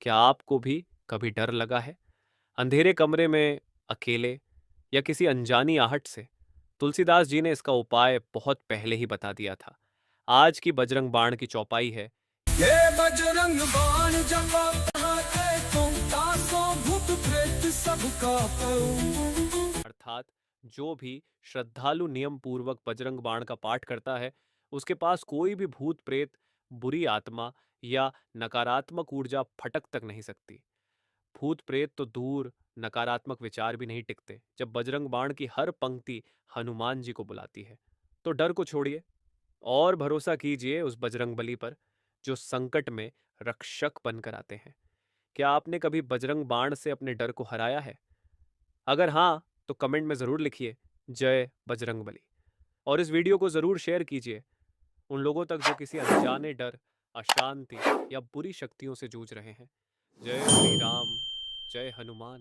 क्या आपको भी कभी डर लगा है? अंधेरे कमरे में, अकेले या किसी अनजानी आहट से? तुलसीदास जी ने इसका उपाय बहुत पहले ही बता दिया था। आज की बजरंग बाण की चौपाई है। ये बजरंग बाण जपा है तुम तासो भूत प्रेत सब कापऊ। अर्थात जो भी श्रद्धालु नियम पूर्वक बजरंग बाण का पाठ करता है, उसके पास कोई भी भूत प्रेत, बुरी आत्मा या नकारात्मक ऊर्जा फटक तक नहीं सकती। भूत प्रेत तो दूर, नकारात्मक विचार भी नहीं टिकते जब बजरंग बाण की हर पंक्ति हनुमान जी को बुलाती है। तो डर को छोड़िए और भरोसा कीजिए उस बजरंग बली पर, जो संकट में रक्षक बनकर आते हैं। क्या आपने कभी बजरंग बाण से अपने डर को हराया है? अगर हाँ, तो कमेंट में ज़रूर लिखिए जय बजरंग बली। और इस वीडियो को ज़रूर शेयर कीजिए उन लोगों तक जो किसी अनजाने डर, अशांति या बुरी शक्तियों से जूझ रहे हैं। जय श्री राम, जय हनुमान।